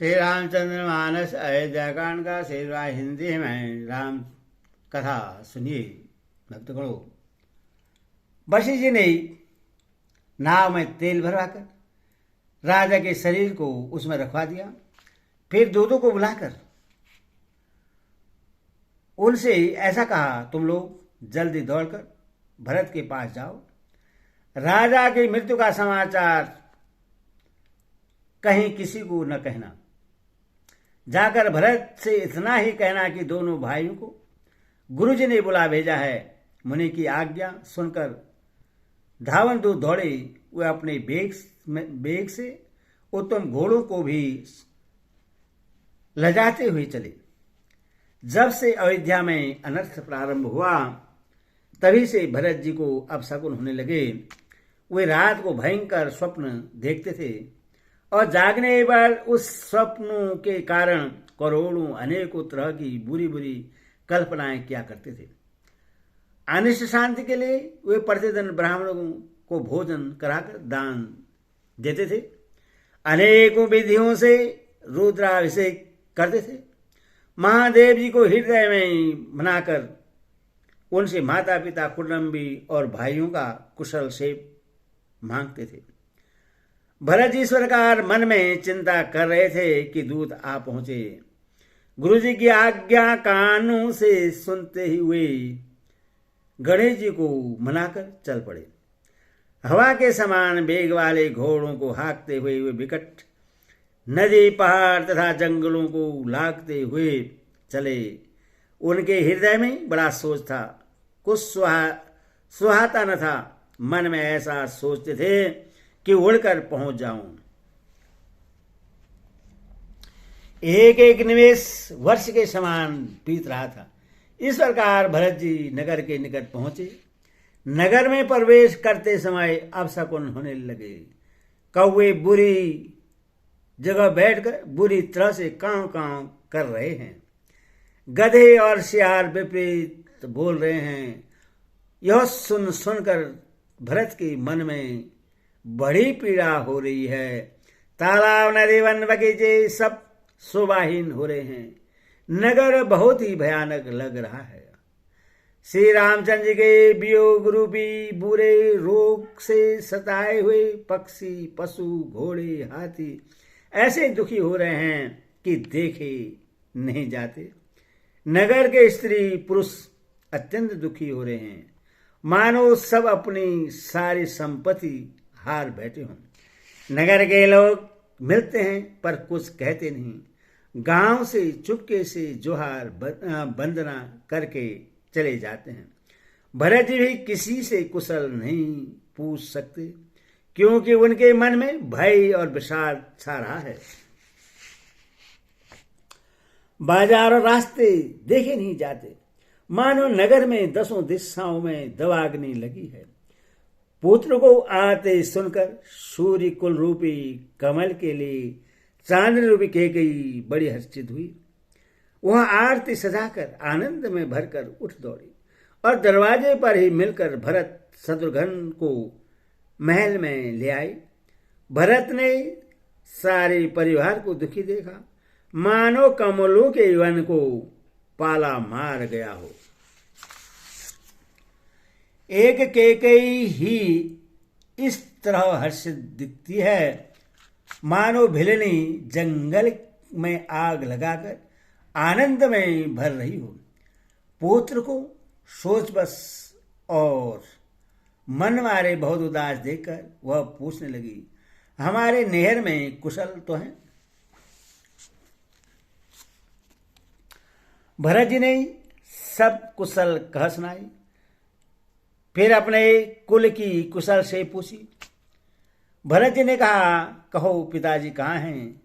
श्री रामचंद्र मानस अयोध्याकांड का शेरवा हिंदी में राम कथा सुनिए भक्तगणों। बशी जी ने नाव में तेल भरवाकर राजा के शरीर को उसमें रखवा दिया। फिर दूतों को बुलाकर उनसे ऐसा कहा, तुम लोग जल्दी दौड़कर भरत के पास जाओ। राजा की मृत्यु का समाचार कहीं किसी को न कहना। जाकर भरत से इतना ही कहना कि दोनों भाइयों को गुरुजी ने बुला भेजा है। मुनि की आज्ञा सुनकर धावन दूत दौड़े। वे अपने बेग से उत्तम घोड़ों को भी लजाते हुए चले। जब से अयोध्या में अनर्थ प्रारंभ हुआ तभी से भरत जी को अपशकुन होने लगे। वे रात को भयंकर स्वप्न देखते थे और जागने पर उस स्वप्नों के कारण करोड़ों अनेकों तरह की बुरी बुरी कल्पनाएं किया करते थे। अनिष्ट शांति के लिए वे प्रतिदिन ब्राह्मणों को भोजन कराकर दान देते थे। अनेकों विधियों से रुद्राभिषेक करते थे। महादेव जी को हृदय में मनाकर उनसे माता पिता कुटुंबी और भाइयों का कुशल क्षेम मांगते थे। भरत जी इस प्रकार मन में चिंता कर रहे थे कि दूत आ पहुंचे। गुरुजी की आज्ञा कानों से सुनते ही हुए गणेश जी को मनाकर चल पड़े। हवा के समान वेग वाले घोड़ों को हाँकते हुए वे विकट नदी पहाड़ तथा जंगलों को लागते हुए चले। उनके हृदय में बड़ा सोच था, कुछ सुहाता न था। मन में ऐसा सोचते थे कि उड़कर पहुंच जाऊं। एक एक निमेष वर्ष के समान बीत रहा था। इस प्रकार भरत जी नगर के निकट पहुंचे। नगर में प्रवेश करते समय अपशकुन होने लगे। कौवे बुरी जगह बैठकर बुरी तरह से कांव कांव कर रहे हैं। गधे और सियार विपरीत बोल रहे हैं। यह सुन सुनकर भरत के मन में बड़ी पीड़ा हो रही है। तालाब नदी वन बगीचे सब शोभाहीन हो रहे हैं। नगर बहुत ही भयानक लग रहा है। श्री रामचंद्र जी के वियोग रूपी बुरे रोग से सताए हुए पक्षी पशु घोड़े हाथी ऐसे दुखी हो रहे हैं कि देखे नहीं जाते। नगर के स्त्री पुरुष अत्यंत दुखी हो रहे हैं, मानो सब अपनी सारी संपत्ति हार बैठे हों। नगर के लोग मिलते हैं पर कुछ कहते नहीं। गांव से चुपके से जोहार वंदना करके चले जाते हैं। भरत जी भी किसी से कुशल नहीं पूछ सकते, क्योंकि उनके मन में भय और विषाद छा रहा है। बाजार और रास्ते देखे नहीं जाते, मानो नगर में दसों दिशाओं में दवाग्नि लगी है। पुत्र को आते सुनकर सूर्य कुल रूपी कमल के लिए चांदनी रूपी कैकेयी बड़ी हर्षित हुई। वह आरती सजाकर आनंद में भरकर उठ दौड़ी और दरवाजे पर ही मिलकर भरत शत्रुघ्न को महल में ले आई। भरत ने सारे परिवार को दुखी देखा, मानो कमलों के वन को पाला मार गया हो। एक कैकेयी ही इस तरह हर्षित दिखती है, मानो भिलनी जंगल में आग लगाकर आनंद में भर रही हो। पुत्र को सोच बस और मन मारे बहुत उदास देखकर वह पूछने लगी, हमारे नहर में कुशल तो है? भरत जी ने सब कुशल कह सुनाई। फिर अपने कुल की कुशल से पूछी। भरत जी ने कहा, कहो पिताजी कहाँ हैं?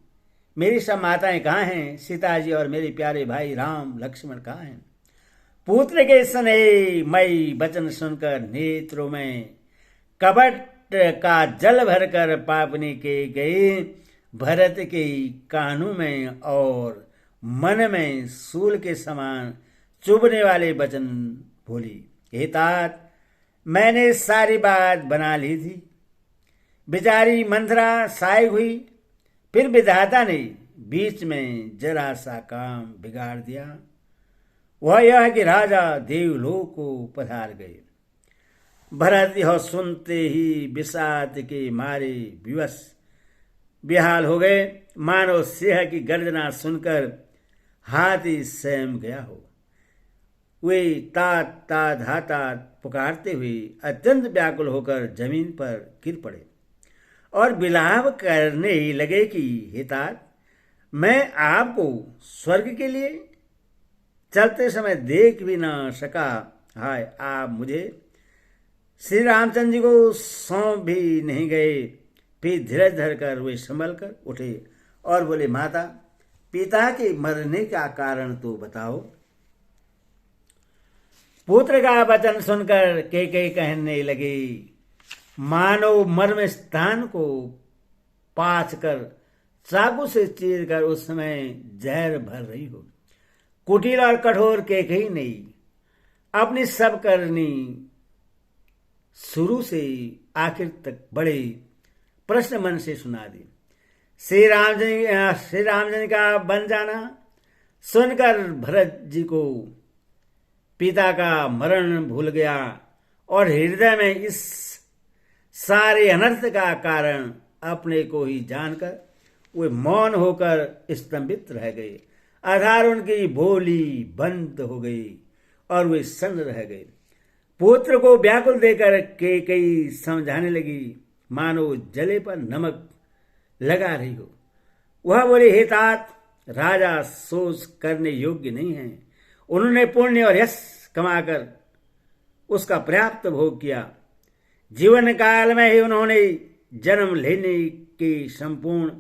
मेरी सब माताएं कहाँ हैं? सीता जी और मेरे प्यारे भाई राम लक्ष्मण कहाँ हैं? पुत्र के स्नेह मई वचन सुनकर नेत्रों में कपट का जल भरकर पापनी के गए भरत के कानों में और मन में सूल के समान चुभने वाले वचन बोली, हे तात, मैंने सारी बात बना ली थी। बेचारी मंथरा साय हुई, फिर विधाता ने बीच में जरा सा काम बिगाड़ दिया। वह यह कि राजा देवलोक को पधार गए। भरत यह सुनते ही विषाद के मारे विवश बेहाल हो गए, मानो सिंह की गर्जना सुनकर हाथी स्वयं गया हो। वे तात तात हातात पुकारते हुए अत्यंत व्याकुल होकर जमीन पर गिर पड़े और विलाप करने लगे कि हे तात, मैं आपको स्वर्ग के लिए चलते समय देख भी ना सका। हाय, आप मुझे श्री रामचंद्र जी को सौंप भी नहीं गए। फिर धीरज धरकर वे संभल कर उठे और बोले, माता, पिता के मरने का कारण तो बताओ। पुत्र का वचन सुनकर कैकेयी कहने लगे, मानो मर्म स्थान को पाछ कर चाकू से चीर कर उस समय जहर भर रही हो। कुटिल और कठोर कैकेयी ने अपनी सब करनी शुरू से आखिर तक बड़े प्रश्न मन से सुना दी। श्री रामचंद्र का बन जाना सुनकर भरत जी को पिता का मरण भूल गया और हृदय में इस सारे अनर्थ का कारण अपने को ही जानकर वे मौन होकर स्तंभित रह गए। आधार उनकी बोली बंद हो गई और वे सन्न रह गए। पुत्र को व्याकुल देकर कैकेयी समझाने लगी, मानो जले पर नमक लगा रही हो। वह बोले, हे तात, राजा सोच करने योग्य नहीं है। उन्होंने पुण्य और यश कमाकर उसका पर्याप्त भोग किया। जीवन काल में ही उन्होंने जन्म लेने के संपूर्ण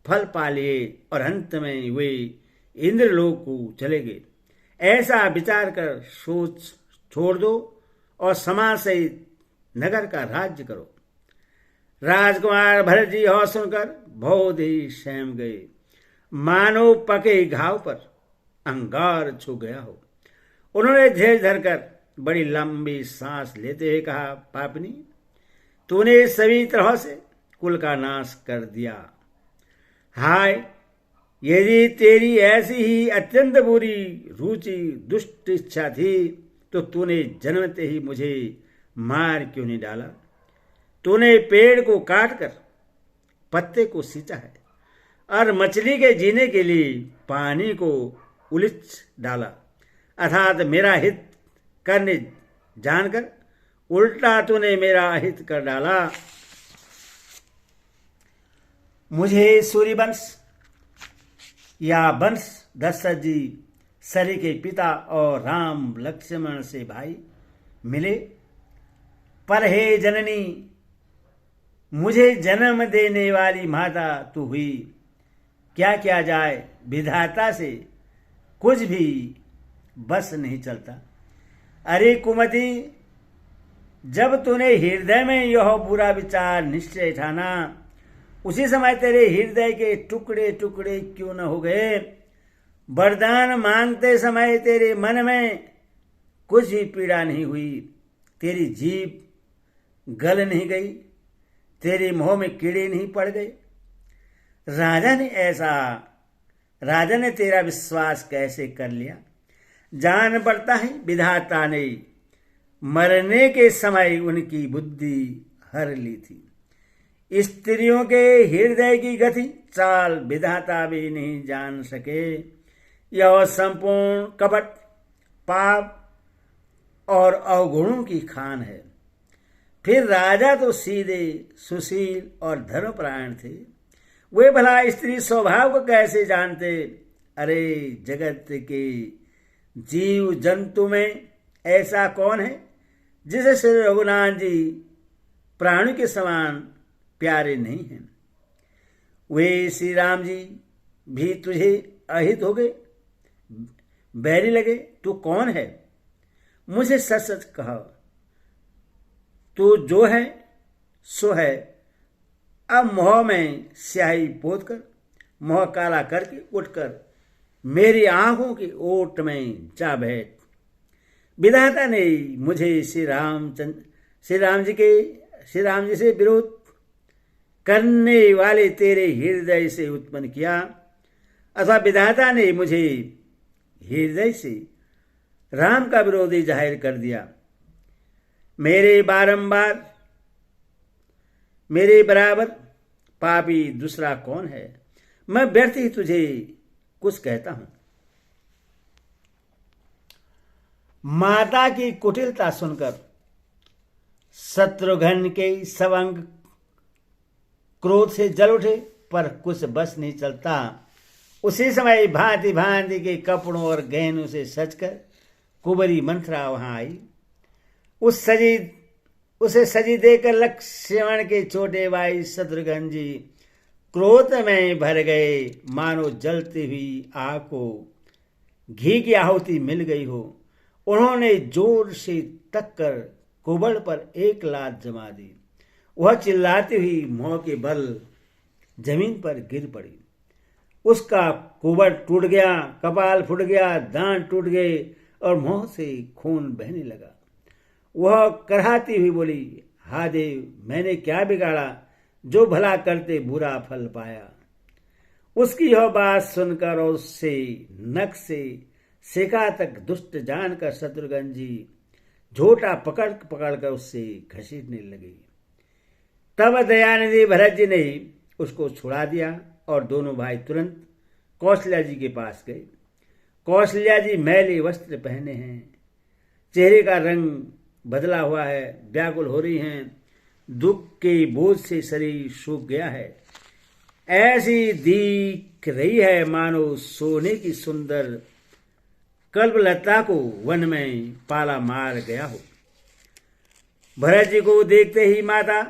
फल पा लिए और अंत में वे इंद्रलोक को चले गए। ऐसा विचार कर सोच छोड़ दो और समाज सहित नगर का राज्य करो। राजकुमार भरत जी यह सुनकर बहुत ही सहम गए, मानो पके घाव पर अंगार छू गया हो। उन्होंने धीरज धरकर बड़ी लंबी सांस लेते हुए कहा, पापनी, तूने सभी तरह से कुल का नाश कर दिया। हाय, यदि तेरी ऐसी ही अत्यंत बुरी रुचि दुष्ट इच्छा थी तो तूने जन्मते ही मुझे मार क्यों नहीं डाला। तूने पेड़ को काटकर पत्ते को सींचा है और मछली के जीने के लिए पानी को उलीच डाला, अर्थात मेरा हित करने जानकर उल्टा तूने मेरा अहित कर डाला। मुझे सूर्यवंश या वंश दशरथ जी सरी के पिता और राम लक्ष्मण से भाई मिले, पर हे जननी, मुझे जन्म देने वाली माता तू हुई। क्या किया जाए, विधाता से कुछ भी बस नहीं चलता। अरे कुमति, जब तूने हृदय में यह बुरा विचार निश्चय ठाना, उसी समय तेरे हृदय के टुकड़े टुकड़े क्यों न हो गए। वरदान मांगते समय तेरे मन में कुछ भी पीड़ा नहीं हुई, तेरी जीभ गल नहीं गई, तेरे मुंह में कीड़े नहीं पड़ गए। राजा ने तेरा विश्वास कैसे कर लिया। जान पड़ता है विधाता ने मरने के समय उनकी बुद्धि हर ली थी। स्त्रियों के हृदय की गति चाल विधाता भी नहीं जान सके। यह संपूर्ण कपट, पाप और अवगुणों की खान है। फिर राजा तो सीधे सुशील और धर्मपरायण थे, वे भला स्त्री स्वभाव को कैसे जानते। अरे जगत के जीव जंतु में ऐसा कौन है जिसे श्री रघुनाथ जी प्राणी के समान प्यारे नहीं हैं। वे श्री राम जी भी तुझे अहित हो गए, बैरी लगे। तू कौन है, मुझे सच सच कहा। तू जो है सो है। अब मुंह में स्याही पोत कर, मुंह काला करके उठकर मेरी आंखों की ओट में जा बैठ। विधाता ने मुझे श्री राम जी से विरोध करने वाले तेरे हृदय से उत्पन्न किया। अथवा विधाता ने मुझे हृदय से राम का विरोधी जाहिर कर दिया। मेरे बराबर पापी दूसरा कौन है? मैं व्यर्थ ही तुझे कुछ कहता हूं। माता की कुटिलता सुनकर शत्रुघ्न के सब अंग क्रोध से जल उठे, पर कुछ बस नहीं चलता। उसी समय भांति भांति के कपड़ों और गहनों से सजकर कुंवरी मंथरा वहां आई। उसे सजी देकर लक्ष्मण के छोटे भाई शत्रुघ्न जी क्रोध में भर गए, मानो जलती हुई आग को घी की आहुति मिल गई हो। उन्होंने जोर से तक कर कुबड़ पर एक लात जमा दी। वह चिल्लाती हुई मुंह के बल जमीन पर गिर पड़ी। उसका कुबड़ टूट गया, कपाल फूट गया, दांत टूट गए और मुंह से खून बहने लगा। वह कराहती हुई बोली, हा देव, मैंने क्या बिगाड़ा जो भला करते बुरा फल पाया। उसकी यह बात सुनकर और उससे नख से शिखा तक दुष्ट जानकर शत्रुघ्न जी झोटा पकड़ कर उससे घसीटने लगे। तब दयानिधि भरत जी ने उसको छुड़ा दिया और दोनों भाई तुरंत कौशल्या जी के पास गए। कौशल्या जी मैले वस्त्र पहने हैं, चेहरे का रंग बदला हुआ है, व्याकुल हो रही हैं, दुख के बोझ से शरीर सूख गया है। ऐसी दिख रही है मानो सोने की सुंदर कल्पलता को वन में पाला मार गया हो। भरत जी को देखते ही माता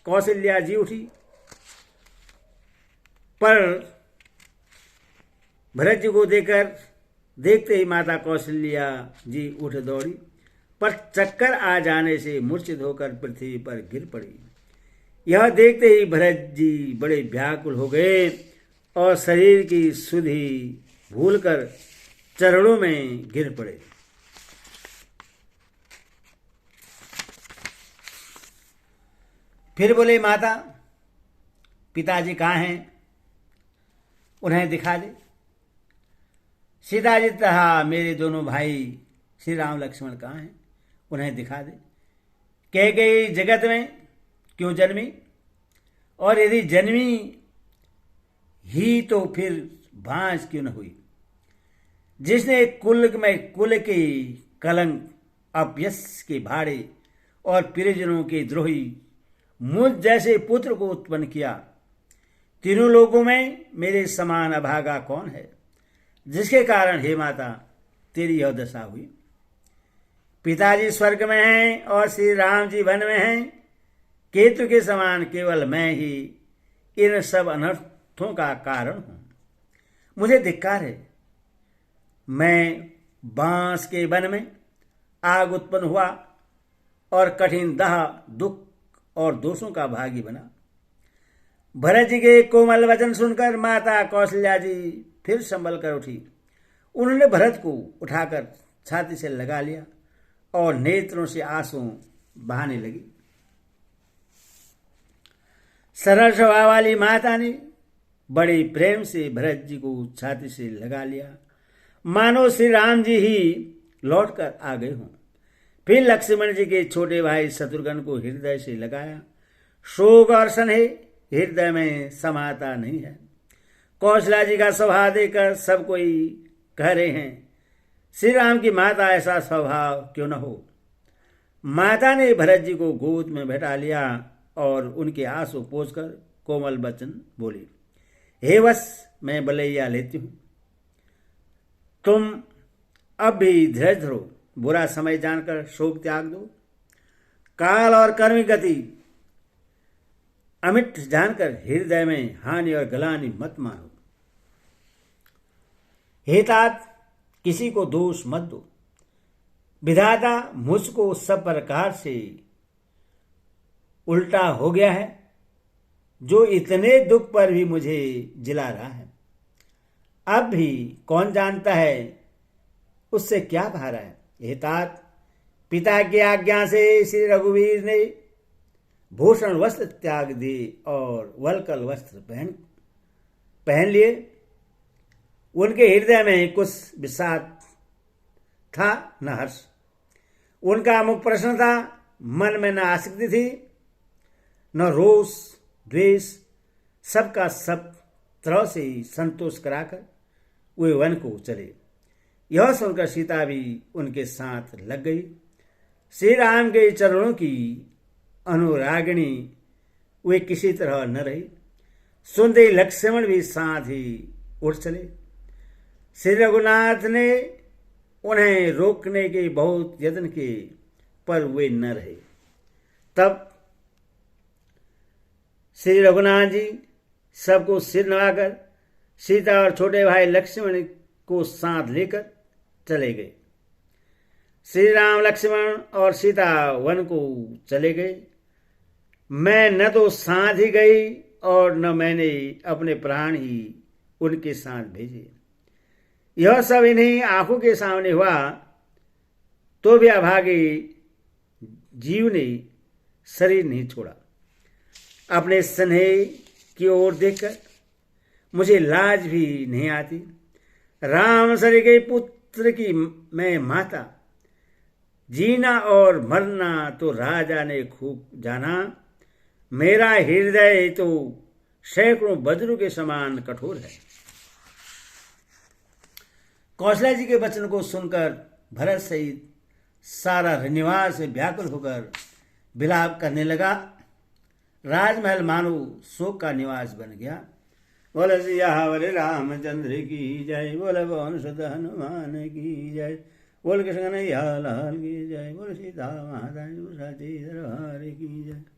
कौशल्या जी उठी, पर भरत जी को देखते ही माता कौशल्या जी उठ दौड़ी, पर चक्कर आ जाने से मूर्छित होकर पृथ्वी पर गिर पड़ी। यह देखते ही भरत जी बड़े व्याकुल हो गए और शरीर की सुधि भूलकर चरणों में गिर पड़े। फिर बोले, माता पिताजी कहाँ हैं? उन्हें दिखा दे। सीता जी कहा, मेरे दोनों भाई श्री राम लक्ष्मण कहाँ हैं? उन्हें दिखा दे। कह गई, जगत में क्यों जन्मी, और यदि जन्मी ही तो फिर भांज क्यों न हुई। जिसने कुल के कलंक, अपयश के भाड़े और प्रियजनों के द्रोही मुझ जैसे पुत्र को उत्पन्न किया। तीनों लोगों में मेरे समान अभागा कौन है, जिसके कारण हे माता तेरी यह दशा हुई। पिताजी स्वर्ग में हैं और श्री राम जी वन में हैं। केतु के समान केवल मैं ही इन सब अनर्थों का कारण हूं। मुझे धिक्कार है। मैं बांस के वन में आग उत्पन्न हुआ और कठिन दाह, दुख और दोषों का भागी बना। भरत जी के कोमल वचन सुनकर माता कौशल्या जी फिर संभल कर उठी। उन्होंने भरत को उठाकर छाती से लगा लिया और नेत्रों से आंसू बहाने लगी। सरल स्वभाव वाली माता ने बड़े प्रेम से भरत जी को छाती से लगा लिया, मानो श्री राम जी ही लौट कर आ गए हों। फिर लक्ष्मण जी के छोटे भाई शत्रुघ्न को हृदय से लगाया। शोक और स्नेह हृदय में समाता नहीं है। कौशल्या जी का स्वभाव देखकर सब कोई कह रहे हैं, श्री राम की माता ऐसा स्वभाव क्यों न हो। माता ने भरत जी को गोद में बैठा लिया और उनके आंसू पोंछकर कोमल वचन बोली, हे वत्स, मैं बलैया लेती हूं। तुम अब भी धैर्य धरो, बुरा समय जानकर शोक त्याग दो। काल और कर्म गति अमिट जानकर हृदय में हानि और गलानी मत मानो। हे तात, किसी को दोष मत दो। विधाता मुझको सब प्रकार से उल्टा हो गया है, जो इतने दुख पर भी मुझे जिला रहा है। अब भी कौन जानता है उससे क्या भारा है। हे तात, पिता की आज्ञा से श्री रघुवीर ने भूषण वस्त्र त्याग दिए और वलकल वस्त्र पहन लिए। उनके हृदय में कुछ विषाद था न हर्ष। उनका मुख प्रश्न था, मन में न आसक्ति थी न रोष द्वेष। सबका सब तरह से संतोष कराकर वे वन को चले। यह सुनकर सीता भी उनके साथ लग गई। श्री राम के चरणों की अनुरागिणी वे किसी तरह न रही। सुनते ही लक्ष्मण भी साथ ही उठ चले। श्री रघुनाथ ने उन्हें रोकने के बहुत यत्न किए, पर वे न रहे। तब श्री रघुनाथ जी सबको सिर नवाकर सीता और छोटे भाई लक्ष्मण को साथ लेकर चले गए। श्री राम लक्ष्मण और सीता वन को चले गए। मैं न तो साथ ही गई और न मैंने अपने प्राण ही उनके साथ भेजे। यह सब इन्हीं आंखों के सामने हुआ तो भी अभागे जीव ने शरीर नहीं छोड़ा। अपने स्नेह की ओर देखकर मुझे लाज भी नहीं आती। राम सर के पुत्र की मैं माता, जीना और मरना तो राजा ने खूब जाना। मेरा हृदय तो सैकड़ों वज्रों के समान कठोर है। कौशल्या जी के वचन को सुनकर भरत सहित सारा निवास व्याकुल होकर विलाप करने लगा। राजमहल मानो शोक का निवास बन गया। बोल सियावर रामचंद्र की जय, बोल पवन सुत हनुमान की जय, बोल कृष्ण कन्हैया लाल की जय, बोल सीता माता दरबार की जय।